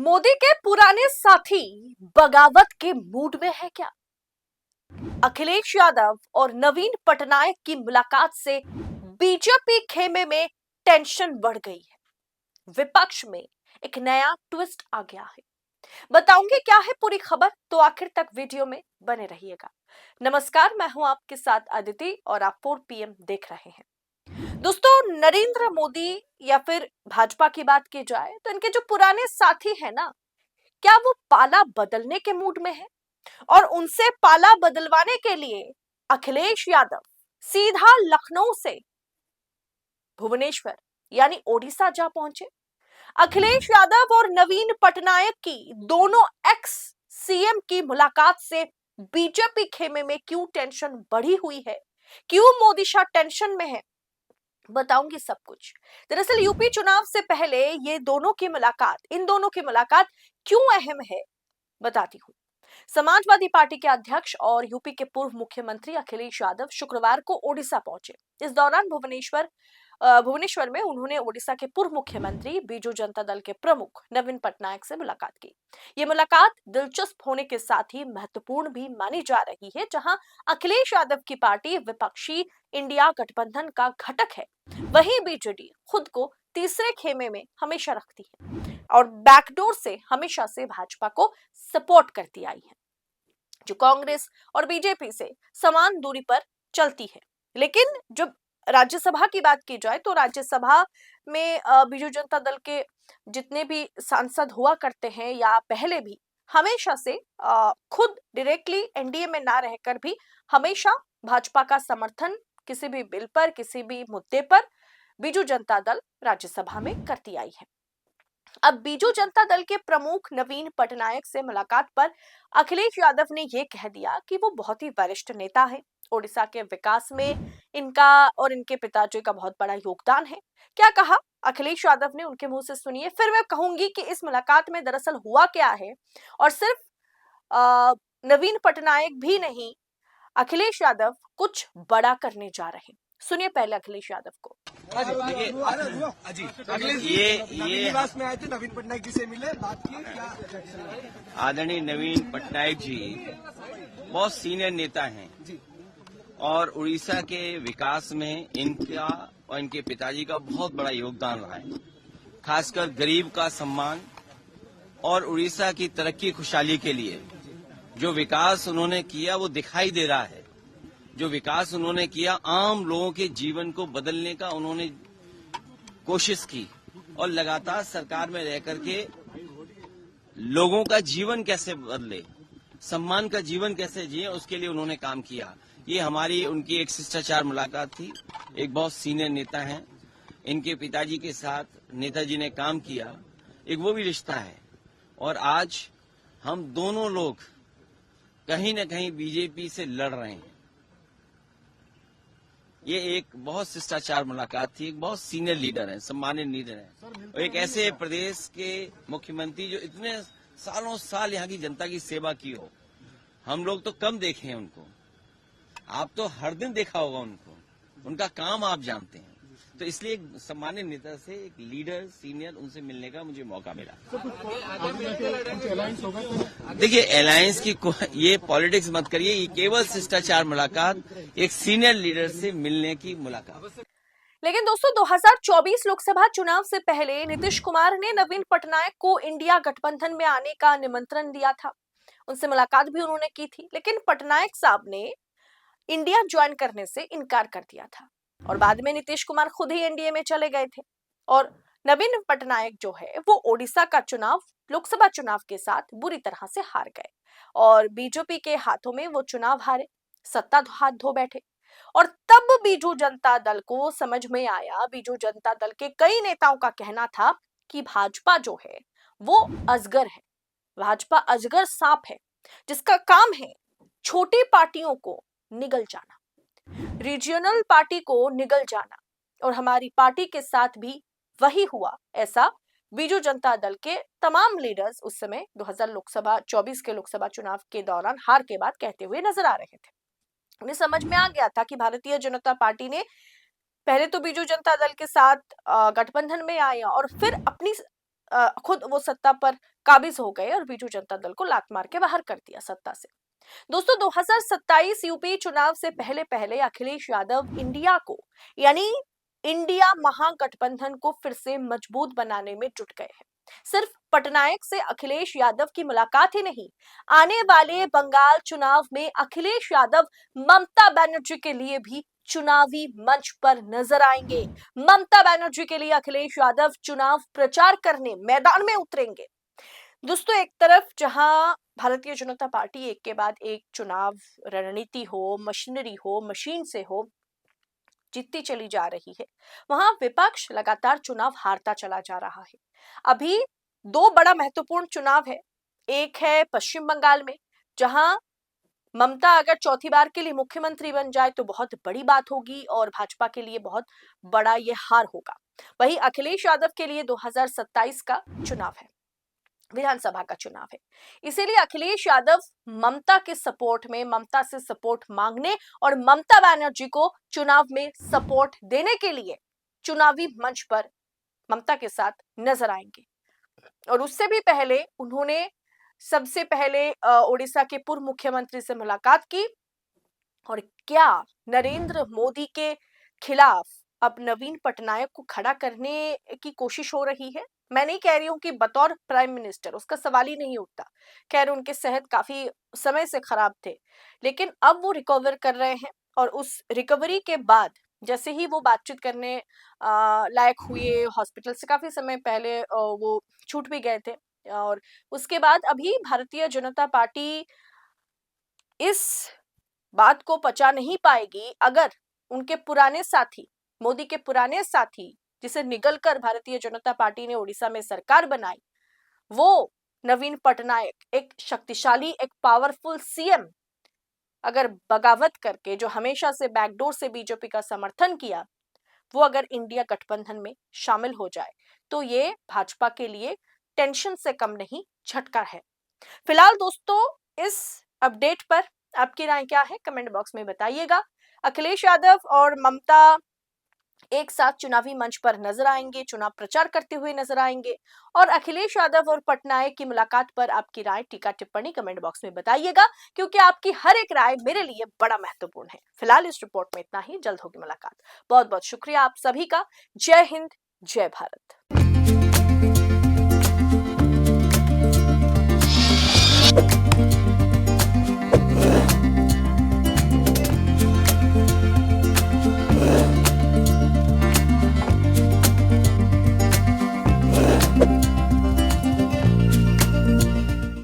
मोदी के पुराने साथी बगावत के मूड में है क्या? अखिलेश यादव और नवीन पटनायक की मुलाकात से बीजेपी खेमे में टेंशन बढ़ गई है। विपक्ष में एक नया ट्विस्ट आ गया है। बताऊंगी क्या है पूरी खबर, तो आखिर तक वीडियो में बने रहिएगा। नमस्कार, मैं हूं आपके साथ अदिति और आप 4 PM देख रहे हैं। दोस्तों, नरेंद्र मोदी या फिर भाजपा की बात की जाए तो इनके जो पुराने साथी हैं ना, क्या वो पाला बदलने के मूड में है? और उनसे पाला बदलवाने के लिए अखिलेश यादव सीधा लखनऊ से भुवनेश्वर यानी ओडिशा जा पहुंचे। अखिलेश यादव और नवीन पटनायक की दोनों एक्स सीएम की मुलाकात से बीजेपी खेमे में क्यों टेंशन बढ़ी हुई है, क्यों मोदी शाह टेंशन में है, बताऊंगी सब कुछ। दरअसल यूपी चुनाव से पहले इन दोनों की मुलाकात क्यों अहम है, बताती हूं। समाजवादी पार्टी के अध्यक्ष और यूपी के पूर्व मुख्यमंत्री अखिलेश यादव शुक्रवार को ओडिशा पहुंचे। इस दौरान भुवनेश्वर में उन्होंने ओडिशा के पूर्व मुख्यमंत्री बीजू जनता दल के प्रमुख नवीन पटनायक से मुलाकात की। ये मुलाकात दिलचस्प होने के साथ ही महत्वपूर्ण भी मानी जा रही है, जहां अखिलेश यादव की पार्टी विपक्षी इंडिया गठबंधन का घटक है, वहीं बीजेडी खुद को तीसरे खेमे में हमेशा रखती है और बैकडोर से हमेशा से भाजपा को सपोर्ट करती आई है, जो कांग्रेस और बीजेपी से समान दूरी पर चलती है। लेकिन जब राज्यसभा की बात की जाए तो राज्यसभा में बीजू जनता दल के जितने भी सांसद हुआ करते हैं या पहले भी हमेशा से खुद डायरेक्टली एनडीए में ना रहकर भी हमेशा भाजपा का समर्थन किसी भी बिल पर, किसी भी मुद्दे पर बीजू जनता दल राज्यसभा में करती आई है। अब बीजू जनता दल के प्रमुख नवीन पटनायक से मुलाकात पर अखिलेश यादव ने यह कह दिया कि वो बहुत ही वरिष्ठ नेता है, ओडिशा के विकास में इनका और इनके पिताजी का बहुत बड़ा योगदान है। क्या कहा अखिलेश यादव ने, उनके मुंह से सुनिए, फिर मैं कहूंगी कि इस मुलाकात में दरअसल हुआ क्या है। और सिर्फ नवीन पटनायक भी नहीं, अखिलेश यादव कुछ बड़ा करने जा रहे हैं। सुनिए पहले अखिलेश यादव को। ये निवास में आए थे, नवीन पटनायक जी से मिले, बात की क्या? आदरणीय नवीन पटनायक जी बहुत सीनियर नेता हैं और उड़ीसा के विकास में इनका और इनके पिताजी का बहुत बड़ा योगदान रहा है। खासकर गरीब का सम्मान और उड़ीसा की तरक्की खुशहाली के लिए जो विकास उन्होंने किया वो दिखाई दे रहा है। जो विकास उन्होंने किया, आम लोगों के जीवन को बदलने का उन्होंने कोशिश की और लगातार सरकार में रह करके लोगों का जीवन कैसे बदले, सम्मान का जीवन कैसे जिए, उसके लिए उन्होंने काम किया। ये हमारी उनकी एक शिष्टाचार मुलाकात थी। एक बहुत सीनियर नेता हैं, इनके पिताजी के साथ नेताजी ने काम किया, एक वो भी रिश्ता है। और आज हम दोनों लोग कहीं न कहीं बीजेपी से लड़ रहे हैं। ये एक बहुत शिष्टाचार मुलाकात थी। एक बहुत सीनियर लीडर है, सम्मानित लीडर है और एक ऐसे प्रदेश के मुख्यमंत्री जो इतने सालों साल यहाँ की जनता की सेवा की हो। हम लोग तो कम देखे हैं उनको, आप तो हर दिन देखा होगा उनको, उनका काम आप जानते हैं। तो इसलिए एक सम्मानित नेता से, एक लीडर सीनियर, उनसे मिलने का मुझे मौका मिला। देखिए, अलायंस की ये पॉलिटिक्स मत करिए, ये केवल शिष्टाचार मुलाकात, एक सीनियर लीडर से मिलने की मुलाकात। लेकिन दोस्तों, 2024 लोकसभा चुनाव से पहले नीतीश कुमार ने नवीन पटनायक को इंडिया गठबंधन में आने का निमंत्रण दिया था। उनसे मुलाकात भी उन्होंने की थी, लेकिन पटनायक साहब ने इंडिया ज्वाइन करने से इनकार कर दिया था और बाद में नीतीश कुमार खुद ही एनडीए में चले गए थे। और नवीन पटनायक जो है वो ओडिशा का चुनाव लोकसभा चुनाव के साथ बुरी तरह से हार गए और बीजेपी के हाथों में वो चुनाव हारे, सत्ता हाथ धो बैठे। और तब बीजू जनता दल को समझ में आया, बीजू जनता दल के कई नेताओं का कहना था कि भाजपा जो है वो अजगर है, भाजपा अजगर सांप है, जिसका काम है छोटी पार्टियों को निगल जाना, रीजनल पार्टी को निगल जाना। और हमारी पार्टी के साथ भी वही हुआ। ऐसा बीजू जनता दल के तमाम लीडर्स उस समय 2024 के लोकसभा चुनाव के दौरान हार के बाद कहते हुए नजर आ रहे थे। उन्हें समझ में आ गया था कि भारतीय जनता पार्टी ने पहले तो बीजू जनता दल के साथ गठबंधन में आया और फिर अपनी खुद वो सत्ता पर काबिज हो गए और बीजू जनता दल को लात मार के बाहर कर दिया सत्ता से। दोस्तों 2027 यूपी चुनाव से पहले पहले अखिलेश यादव इंडिया को यानी इंडिया महागठबंधन को फिर से मजबूत बनाने में जुट गए हैं। सिर्फ पटनायक से अखिलेश यादव की मुलाकात ही नहीं, आने वाले बंगाल चुनाव में अखिलेश यादव ममता बनर्जी के लिए भी चुनावी मंच पर नजर आएंगे। ममता बनर्जी के लिए अखिलेश यादव चुनाव प्रचार करने मैदान में उतरेंगे। दोस्तों एक तरफ जहां भारतीय जनता पार्टी एक के बाद एक चुनाव रणनीति हो, मशीनरी हो, मशीन से हो जीतती चली जा रही है, वहां विपक्ष लगातार चुनाव हारता चला जा रहा है। अभी दो बड़ा महत्वपूर्ण चुनाव है। एक है पश्चिम बंगाल में, जहां ममता अगर चौथी बार के लिए मुख्यमंत्री बन जाए तो बहुत बड़ी बात होगी और भाजपा के लिए बहुत बड़ा ये हार होगा। वहीं अखिलेश यादव के लिए 2027 का चुनाव है, विधानसभा का चुनाव है। इसीलिए अखिलेश यादव ममता के सपोर्ट में, ममता से सपोर्ट मांगने और ममता बनर्जी को चुनाव में सपोर्ट देने के लिए चुनावी मंच पर ममता के साथ नजर आएंगे। और उससे भी पहले उन्होंने सबसे पहले ओडिशा के पूर्व मुख्यमंत्री से मुलाकात की। और क्या नरेंद्र मोदी के खिलाफ अब नवीन पटनायक को खड़ा करने की कोशिश हो रही है? मैं नहीं कह रही हूं कि बतौर प्राइम मिनिस्टर, उसका सवाल ही नहीं उठता। खैर उनके सेहत काफी समय से खराब थे, लेकिन अब वो रिकवर कर रहे हैं और उस रिकवरी के बाद जैसे ही वो बातचीत करने लायक हुए, हॉस्पिटल से काफी समय पहले वो छूट भी गए थे। और उसके बाद अभी भारतीय जनता पार्टी इस बात को पचा नहीं पाएगी अगर उनके पुराने साथी, मोदी के पुराने साथी जिसे निगलकर भारतीय जनता पार्टी ने उड़ीसा में सरकार बनाई, वो नवीन पटनायक एक शक्तिशाली, एक पावरफुल सीएम अगर बगावत करके, जो हमेशा से बैकडोर से बीजेपी का समर्थन किया, वो अगर इंडिया गठबंधन में शामिल हो जाए तो ये भाजपा के लिए टेंशन से कम नहीं, झटका है। फिलहाल दोस्तों इस अपडेट पर आपकी राय क्या है, कमेंट बॉक्स में बताइएगा। अखिलेश यादव और ममता एक साथ चुनावी मंच पर नजर आएंगे, चुनाव प्रचार करते हुए नजर आएंगे। और अखिलेश यादव और पटनायक की मुलाकात पर आपकी राय, टीका टिप्पणी कमेंट बॉक्स में बताइएगा, क्योंकि आपकी हर एक राय मेरे लिए बड़ा महत्वपूर्ण है। फिलहाल इस रिपोर्ट में इतना ही, जल्द होगी मुलाकात। बहुत बहुत शुक्रिया आप सभी का। जय हिंद, जय भारत।